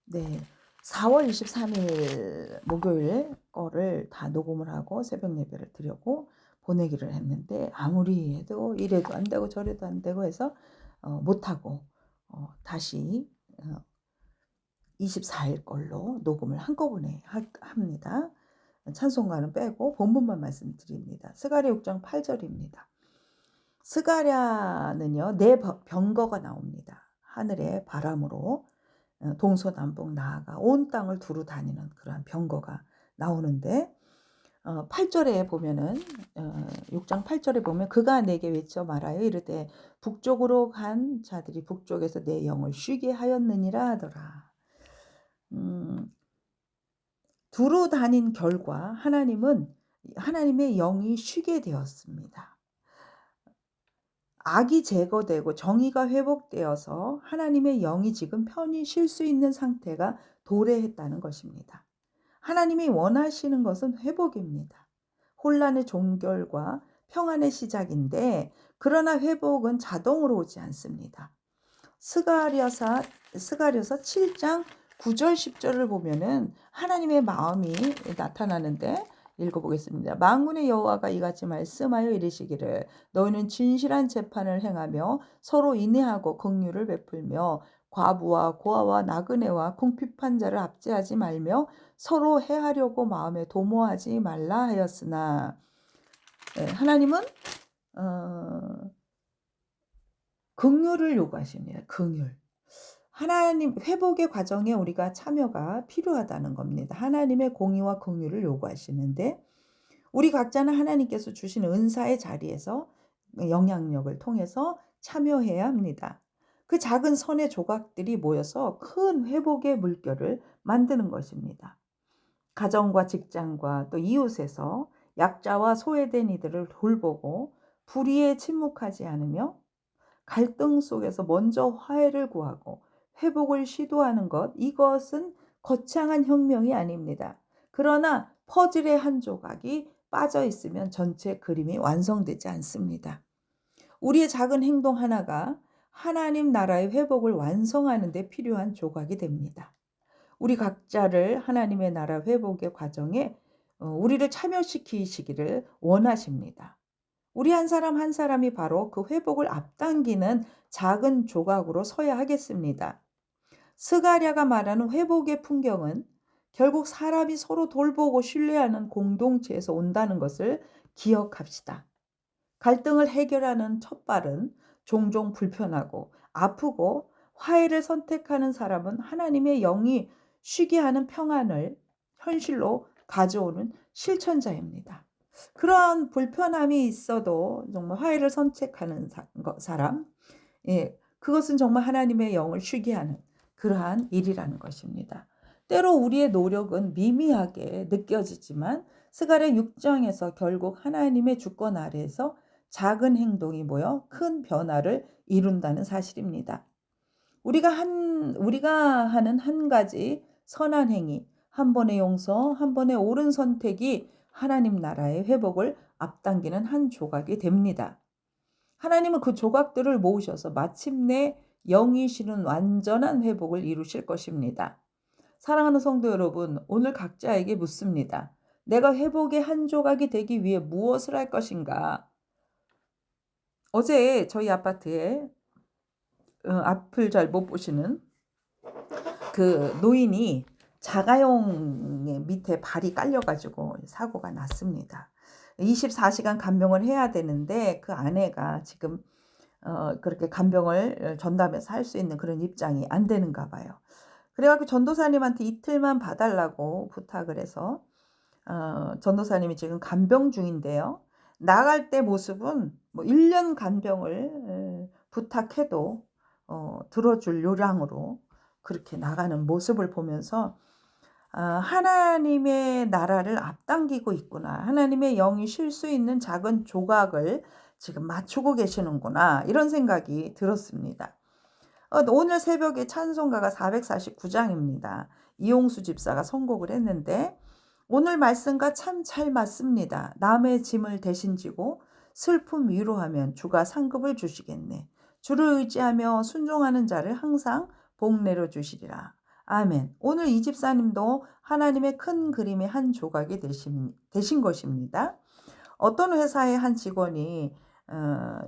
네. 4월 23일 목요일 거를 다 녹음을 하고 새벽 예배를 드리고 보내기를 했는데 아무리 해도 이래도 안 되고 저래도 안 되고 해서 못 하고 다시 24일 걸로 녹음을 한꺼번에 합니다. 찬송가는 빼고 본문만 말씀드립니다. 스가랴 6장 8절입니다. 스가랴는요, 네 병거가 나옵니다. 하늘의 바람으로 동서남북 나아가 온 땅을 두루 다니는 그러한 병거가 나오는데 8절에 보면은 6장 8절에 보면 그가 내게 외쳐 말하여 이르되 북쪽으로 간 자들이 북쪽에서 내 영을 쉬게 하였느니라 하더라. 두루 다닌 결과 하나님의 영이 쉬게 되었습니다. 악이 제거되고 정의가 회복되어서 하나님의 영이 지금 편히 쉴 수 있는 상태가 도래했다는 것입니다. 하나님이 원하시는 것은 회복입니다. 혼란의 종결과 평안의 시작인데 그러나 회복은 자동으로 오지 않습니다. 스가랴서 7장 9절 10절을 보면은 하나님의 마음이 나타나는데 읽어보겠습니다. 만군의 여호와가 이같이 말씀하여 이르시기를 너희는 진실한 재판을 행하며 서로 인내하고 긍휼을 베풀며 과부와 고아와 나그네와 궁핍한 자를 압제하지 말며 서로 해하려고 마음에 도모하지 말라 하였으나 하나님은 긍휼을 요구하십니다. 긍휼. 하나님 회복의 과정에 우리가 참여가 필요하다는 겁니다. 하나님의 공의와 긍휼을 요구하시는데 우리 각자는 하나님께서 주신 은사의 자리에서 영향력을 통해서 참여해야 합니다. 그 작은 선의 조각들이 모여서 큰 회복의 물결을 만드는 것입니다. 가정과 직장과 또 이웃에서 약자와 소외된 이들을 돌보고 불의에 침묵하지 않으며 갈등 속에서 먼저 화해를 구하고 회복을 시도하는 것, 이것은 거창한 혁명이 아닙니다. 그러나 퍼즐의 한 조각이 빠져 있으면 전체 그림이 완성되지 않습니다. 우리의 작은 행동 하나가 하나님 나라의 회복을 완성하는 데 필요한 조각이 됩니다. 우리 각자를 하나님의 나라 회복의 과정에 우리를 참여시키시기를 원하십니다. 우리 한 사람 한 사람이 바로 그 회복을 앞당기는 작은 조각으로 서야 하겠습니다. 스가랴가 말하는 회복의 풍경은 결국 사람이 서로 돌보고 신뢰하는 공동체에서 온다는 것을 기억합시다. 갈등을 해결하는 첫발은 종종 불편하고 아프고 화해를 선택하는 사람은 하나님의 영이 쉬게 하는 평안을 현실로 가져오는 실천자입니다. 그런 불편함이 있어도 정말 화해를 선택하는 사람, 그것은 정말 하나님의 영을 쉬게 하는 그러한 일이라는 것입니다. 때로 우리의 노력은 미미하게 느껴지지만 스가랴 6장에서 결국 하나님의 주권 아래에서 작은 행동이 모여 큰 변화를 이룬다는 사실입니다. 우리가 하는 한 가지 선한 행위, 한 번의 용서, 한 번의 옳은 선택이 하나님 나라의 회복을 앞당기는 한 조각이 됩니다. 하나님은 그 조각들을 모으셔서 마침내 영이 쉬는 완전한 회복을 이루실 것입니다. 사랑하는 성도 여러분, 오늘 각자에게 묻습니다. 내가 회복의 한 조각이 되기 위해 무엇을 할 것인가? 어제 저희 아파트에 앞을 잘 못 보시는 그 노인이 자가용 밑에 발이 깔려가지고 사고가 났습니다. 24시간 간병을 해야 되는데 그 아내가 지금 그렇게 간병을 전담해서 할 수 있는 그런 입장이 안 되는가 봐요. 그래갖고 전도사님한테 이틀만 봐달라고 부탁을 해서 전도사님이 지금 간병 중인데요. 나갈 때 모습은 뭐 1년 간병을 부탁해도 들어줄 요량으로 그렇게 나가는 모습을 보면서 하나님의 나라를 앞당기고 있구나. 하나님의 영이 쉴 수 있는 작은 조각을 지금 맞추고 계시는구나. 이런 생각이 들었습니다. 오늘 새벽에 찬송가가 449장입니다. 이용수 집사가 선곡을 했는데 오늘 말씀과 참 잘 맞습니다. 남의 짐을 대신 지고 슬픔 위로하면 주가 상급을 주시겠네. 주를 의지하며 순종하는 자를 항상 복 내려 주시리라. 아멘. 오늘 이 집사님도 하나님의 큰 그림의 한 조각이 되신 것입니다. 어떤 회사의 한 직원이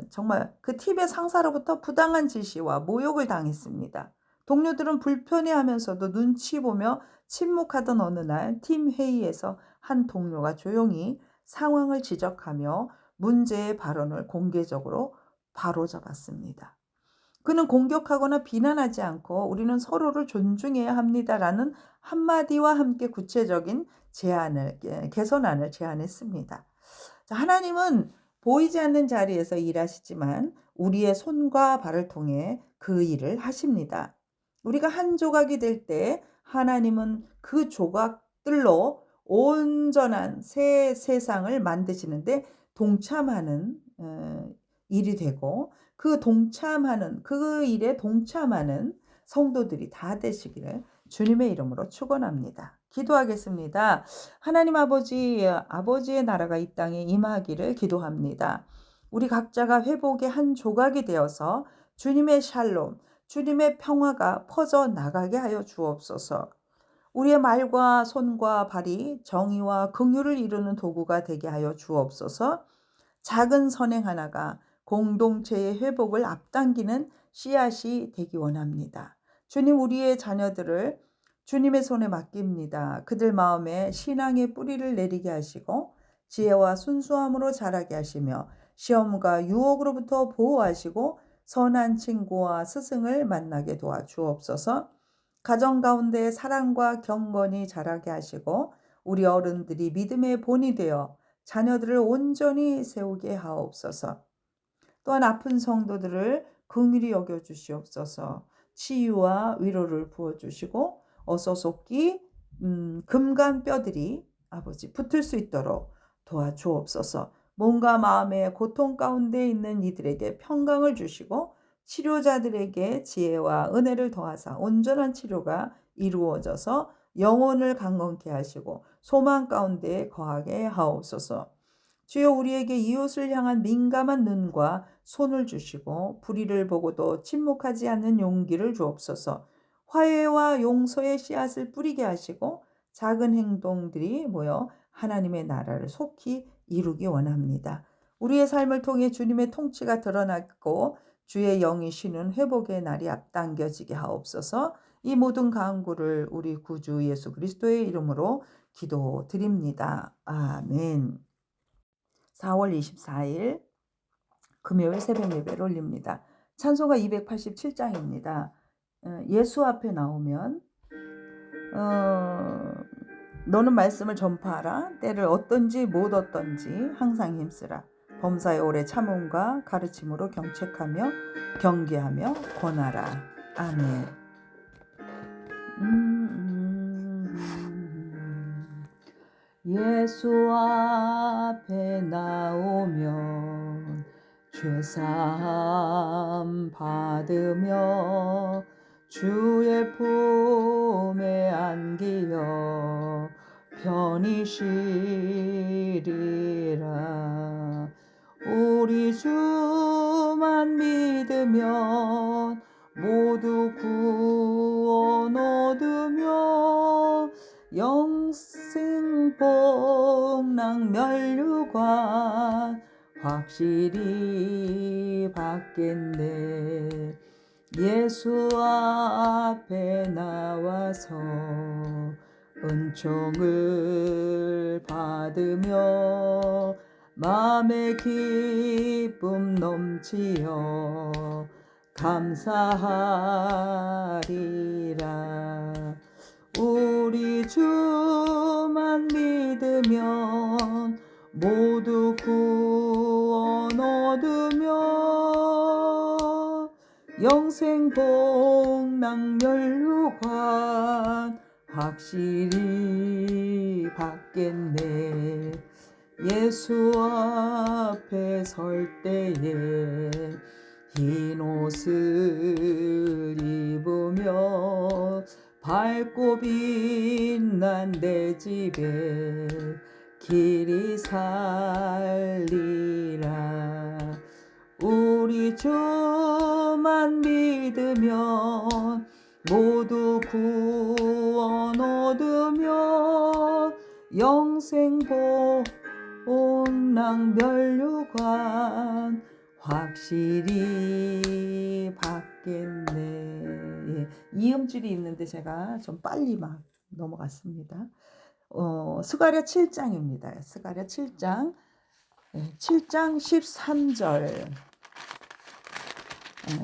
정말 그 팀의 상사로부터 부당한 지시와 모욕을 당했습니다. 동료들은 불편해하면서도 눈치 보며 침묵하던 어느 날 팀 회의에서 한 동료가 조용히 상황을 지적하며 문제의 발언을 공개적으로 바로잡았습니다. 그는 공격하거나 비난하지 않고 "우리는 서로를 존중해야 합니다."라는 한마디와 함께 구체적인 개선안을 제안했습니다. 자, 하나님은 보이지 않는 자리에서 일하시지만 우리의 손과 발을 통해 그 일을 하십니다. 우리가 한 조각이 될 때 하나님은 그 조각들로 온전한 새 세상을 만드시는데 동참하는 일이 되고, 그 일에 동참하는 성도들이 다 되시기를 주님의 이름으로 축원합니다. 기도하겠습니다. 하나님 아버지의 나라가 이 땅에 임하기를 기도합니다. 우리 각자가 회복의 한 조각이 되어서 주님의 샬롬, 주님의 평화가 퍼져 나가게 하여 주옵소서. 우리의 말과 손과 발이 정의와 긍휼을 이루는 도구가 되게 하여 주옵소서. 작은 선행 하나가 공동체의 회복을 앞당기는 씨앗이 되기 원합니다. 주님, 우리의 자녀들을 주님의 손에 맡깁니다. 그들 마음에 신앙의 뿌리를 내리게 하시고 지혜와 순수함으로 자라게 하시며 시험과 유혹으로부터 보호하시고 선한 친구와 스승을 만나게 도와주옵소서. 가정 가운데 사랑과 경건이 자라게 하시고 우리 어른들이 믿음의 본이 되어 자녀들을 온전히 세우게 하옵소서. 또한 아픈 성도들을 긍휼히 여겨 주시옵소서. 치유와 위로를 부어 주시고 어서 속기 금간 뼈들이 아버지 붙을 수 있도록 도와주옵소서. 몸과 마음의 고통 가운데 있는 이들에게 평강을 주시고 치료자들에게 지혜와 은혜를 더하사 온전한 치료가 이루어져서 영혼을 강건케 하시고 소망 가운데 거하게 하옵소서. 주여, 우리에게 이웃을 향한 민감한 눈과 손을 주시고 불의를 보고도 침묵하지 않는 용기를 주옵소서. 화해와 용서의 씨앗을 뿌리게 하시고 작은 행동들이 모여 하나님의 나라를 속히 이루기 원합니다. 우리의 삶을 통해 주님의 통치가 드러나고 주의 영이 쉬는 회복의 날이 앞당겨지게 하옵소서. 이 모든 간구를 우리 구주 예수 그리스도의 이름으로 기도드립니다. 아멘. 4월 24일 금요일 새벽 예배를 올립니다. 찬송가 287장입니다. 예수 앞에 나오면 너는 말씀을 전파하라. 때를 어떤지 못 어떤지 항상 힘쓰라. 범사의 오래 참음과 가르침으로 경책하며 경계하며 권하라. 아멘. 예수 앞에 나오면 죄사함 받으며 주의 품에 안기어 편히 쉬리라. 우리 주만 믿으면 모두 구원 얻으며 영생 복락 면류관 확실히 받겠네. 예수 앞에 나와서 은총을 받으며 마음의 기쁨 넘치어 감사하리라. 우리 주만 믿으면 모두 구원 얻으며 영생 복락 면류관 확실히 받겠네. 예수 앞에 설 때에 흰 옷을 입으며 밝고 빛난 내 집에 길이 살리라. 우리 주만 믿으면 모두 구원 얻으며 영생 복락 면류관 확실히 받겠네. 예, 이음줄이 있는데 제가 좀 빨리 막 넘어갔습니다. 스가랴 7장입니다. 스가랴 7장. 7장 13절.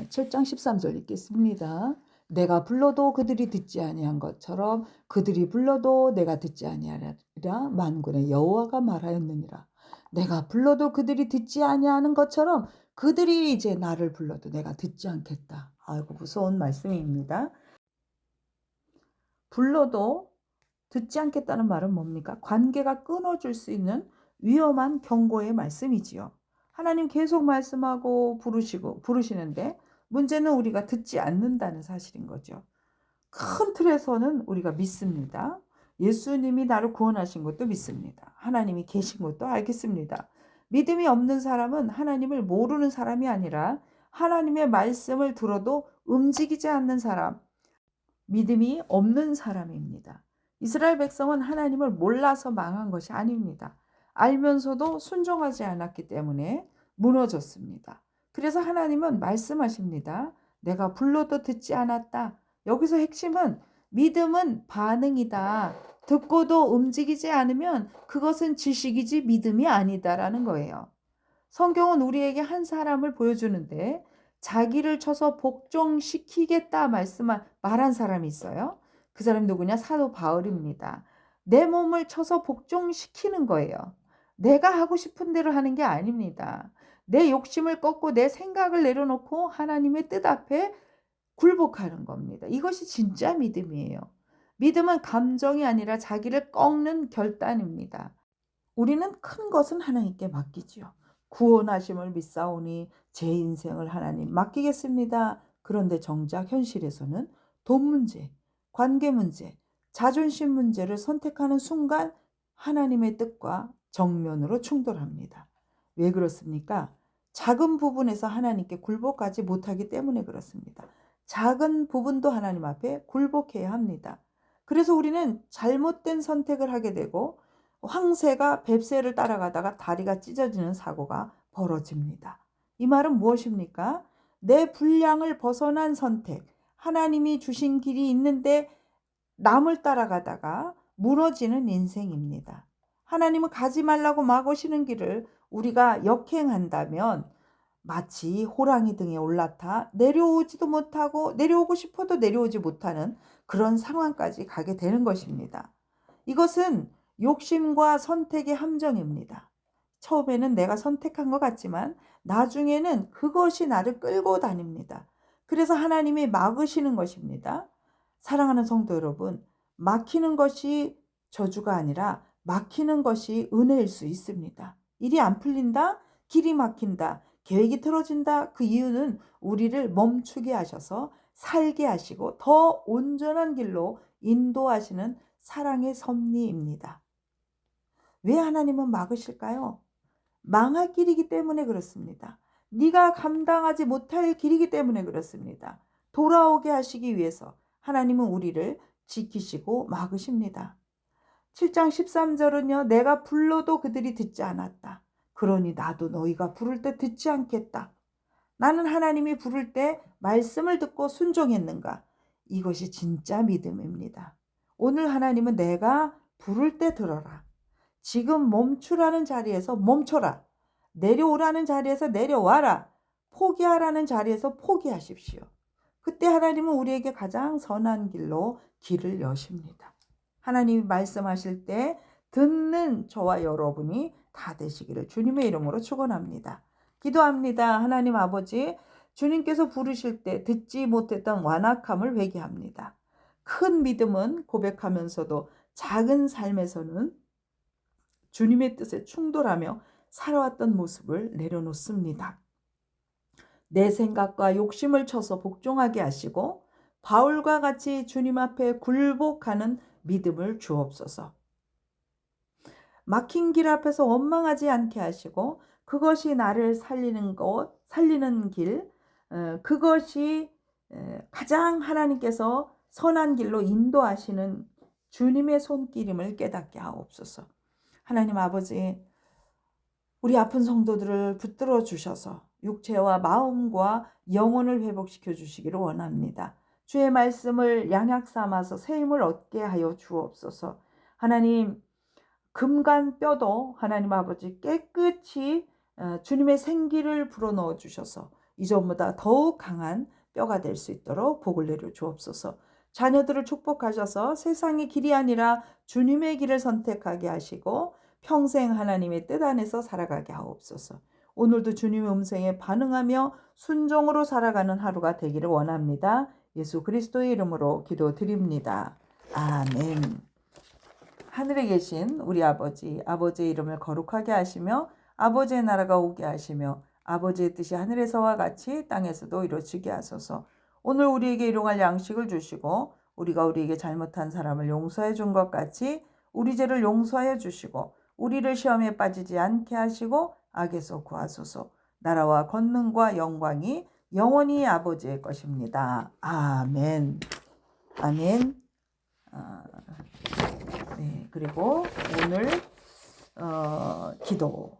7장 13절 읽겠습니다. 내가 불러도 그들이 듣지 아니한 것처럼 그들이 불러도 내가 듣지 아니하리라 만군의 여호와가 말하였느니라. 내가 불러도 그들이 듣지 아니하는 것처럼 그들이 이제 나를 불러도 내가 듣지 않겠다. 아이고 무서운 말씀입니다. 불러도 듣지 않겠다는 말은 뭡니까? 관계가 끊어질 수 있는 위험한 경고의 말씀이지요. 하나님 계속 말씀하고 부르시는데 문제는 우리가 듣지 않는다는 사실인 거죠. 큰 틀에서는 우리가 믿습니다. 예수님이 나를 구원하신 것도 믿습니다. 하나님이 계신 것도 알겠습니다. 믿음이 없는 사람은 하나님을 모르는 사람이 아니라 하나님의 말씀을 들어도 움직이지 않는 사람, 믿음이 없는 사람입니다. 이스라엘 백성은 하나님을 몰라서 망한 것이 아닙니다. 알면서도 순종하지 않았기 때문에 무너졌습니다. 그래서 하나님은 말씀하십니다. 내가 불러도 듣지 않았다. 여기서 핵심은 믿음은 반응이다. 듣고도 움직이지 않으면 그것은 지식이지 믿음이 아니다라는 거예요. 성경은 우리에게 한 사람을 보여주는데 자기를 쳐서 복종시키겠다 말한 사람이 있어요. 그 사람이 누구냐? 사도 바울입니다. 내 몸을 쳐서 복종시키는 거예요. 내가 하고 싶은 대로 하는 게 아닙니다. 내 욕심을 꺾고 내 생각을 내려놓고 하나님의 뜻 앞에 굴복하는 겁니다. 이것이 진짜 믿음이에요. 믿음은 감정이 아니라 자기를 꺾는 결단입니다. 우리는 큰 것은 하나님께 맡기지요. 구원하심을 믿사오니 제 인생을 하나님 맡기겠습니다. 그런데 정작 현실에서는 돈 문제, 관계 문제, 자존심 문제를 선택하는 순간 하나님의 뜻과 정면으로 충돌합니다. 왜 그렇습니까? 작은 부분에서 하나님께 굴복하지 못하기 때문에 그렇습니다. 작은 부분도 하나님 앞에 굴복해야 합니다. 그래서 우리는 잘못된 선택을 하게 되고 황새가 뱁새를 따라가다가 다리가 찢어지는 사고가 벌어집니다. 이 말은 무엇입니까? 내 분량을 벗어난 선택, 하나님이 주신 길이 있는데 남을 따라가다가 무너지는 인생입니다. 하나님은 가지 말라고 막으시는 길을 우리가 역행한다면 마치 호랑이 등에 올라타 내려오지도 못하고 내려오고 싶어도 내려오지 못하는 그런 상황까지 가게 되는 것입니다. 이것은 욕심과 선택의 함정입니다. 처음에는 내가 선택한 것 같지만 나중에는 그것이 나를 끌고 다닙니다. 그래서 하나님이 막으시는 것입니다. 사랑하는 성도 여러분, 막히는 것이 저주가 아니라 막히는 것이 은혜일 수 있습니다. 일이 안 풀린다? 길이 막힌다? 계획이 틀어진다? 그 이유는 우리를 멈추게 하셔서 살게 하시고 더 온전한 길로 인도하시는 사랑의 섭리입니다. 왜 하나님은 막으실까요? 망할 길이기 때문에 그렇습니다. 네가 감당하지 못할 길이기 때문에 그렇습니다. 돌아오게 하시기 위해서 하나님은 우리를 지키시고 막으십니다. 7장 13절은요. 내가 불러도 그들이 듣지 않았다. 그러니 나도 너희가 부를 때 듣지 않겠다. 나는 하나님이 부를 때 말씀을 듣고 순종했는가? 이것이 진짜 믿음입니다. 오늘 하나님은 내가 부를 때 들어라. 지금 멈추라는 자리에서 멈춰라. 내려오라는 자리에서 내려와라. 포기하라는 자리에서 포기하십시오. 그때 하나님은 우리에게 가장 선한 길로 길을 여십니다. 하나님이 말씀하실 때 듣는 저와 여러분이 다 되시기를 주님의 이름으로 축원합니다. 기도합니다. 하나님 아버지, 주님께서 부르실 때 듣지 못했던 완악함을 회개합니다. 큰 믿음은 고백하면서도 작은 삶에서는 주님의 뜻에 충돌하며 살아왔던 모습을 내려놓습니다. 내 생각과 욕심을 쳐서 복종하게 하시고 바울과 같이 주님 앞에 굴복하는 믿음을 주옵소서. 막힌 길 앞에서 원망하지 않게 하시고 그것이 나를 살리는 길, 그것이 가장 하나님께서 선한 길로 인도하시는 주님의 손길임을 깨닫게 하옵소서. 하나님 아버지, 우리 아픈 성도들을 붙들어 주셔서 육체와 마음과 영혼을 회복시켜 주시기를 원합니다. 주의 말씀을 양약 삼아서 새 힘을 얻게 하여 주옵소서. 하나님, 금간 뼈도 하나님 아버지 깨끗이 주님의 생기를 불어넣어 주셔서 이전보다 더욱 강한 뼈가 될 수 있도록 복을 내려 주옵소서. 자녀들을 축복하셔서 세상의 길이 아니라 주님의 길을 선택하게 하시고 평생 하나님의 뜻 안에서 살아가게 하옵소서. 오늘도 주님의 음성에 반응하며 순종으로 살아가는 하루가 되기를 원합니다. 예수 그리스도의 이름으로 기도드립니다. 아멘. 하늘에 계신 우리 아버지, 아버지의 이름을 거룩하게 하시며 아버지의 나라가 오게 하시며 아버지의 뜻이 하늘에서와 같이 땅에서도 이루어지게 하소서. 오늘 우리에게 일용할 양식을 주시고 우리가 우리에게 잘못한 사람을 용서해 준 것 같이 우리 죄를 용서하여 주시고 우리를 시험에 빠지지 않게 하시고 악에서 구하소서. 나라와 권능과 영광이 영원히 아버지의 것입니다. 아멘. 아멘. 네, 그리고 오늘 기도,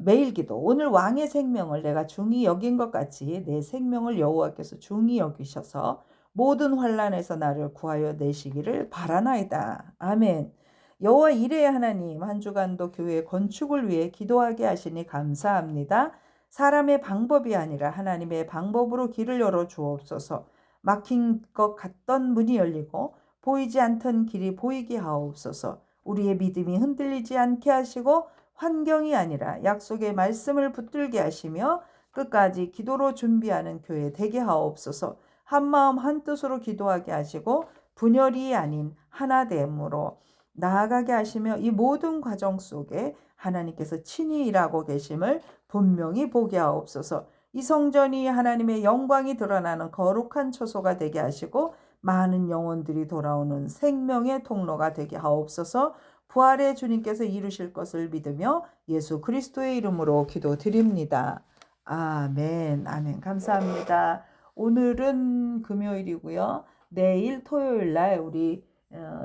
매일 기도. 오늘 왕의 생명을 내가 중히 여긴 것 같이 내 생명을 여호와께서 중히 여기셔서 모든 환난에서 나를 구하여 내시기를 바라나이다. 아멘. 여호와 이레의 하나님, 한 주간도 교회 건축을 위해 기도하게 하시니 감사합니다. 사람의 방법이 아니라 하나님의 방법으로 길을 열어 주옵소서. 막힌 것 같던 문이 열리고 보이지 않던 길이 보이게 하옵소서. 우리의 믿음이 흔들리지 않게 하시고 환경이 아니라 약속의 말씀을 붙들게 하시며 끝까지 기도로 준비하는 교회 되게 하옵소서. 한마음 한뜻으로 기도하게 하시고 분열이 아닌 하나됨으로 나아가게 하시며 이 모든 과정 속에 하나님께서 친히 일하고 계심을 분명히 보게 하옵소서. 이 성전이 하나님의 영광이 드러나는 거룩한 처소가 되게 하시고 많은 영혼들이 돌아오는 생명의 통로가 되게 하옵소서. 부활의 주님께서 이루실 것을 믿으며 예수 그리스도의 이름으로 기도드립니다. 아멘. 아멘. 감사합니다. 오늘은 금요일이고요. 내일 토요일 날 우리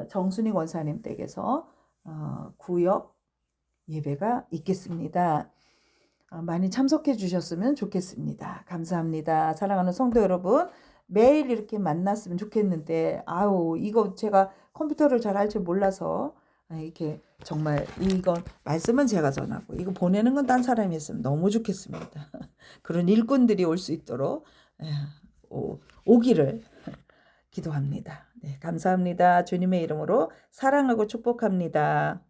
정순희 권사님 댁에서 구역 예배가 있겠습니다. 많이 참석해 주셨으면 좋겠습니다. 감사합니다. 사랑하는 성도 여러분, 매일 이렇게 만났으면 좋겠는데 이거 제가 컴퓨터를 잘 할 줄 몰라서 이렇게 정말 이건 말씀은 제가 전하고 이거 보내는 건 딴 사람이 했으면 너무 좋겠습니다. 그런 일꾼들이 올 수 있도록 오기를 기도합니다. 네, 감사합니다. 주님의 이름으로 사랑하고 축복합니다.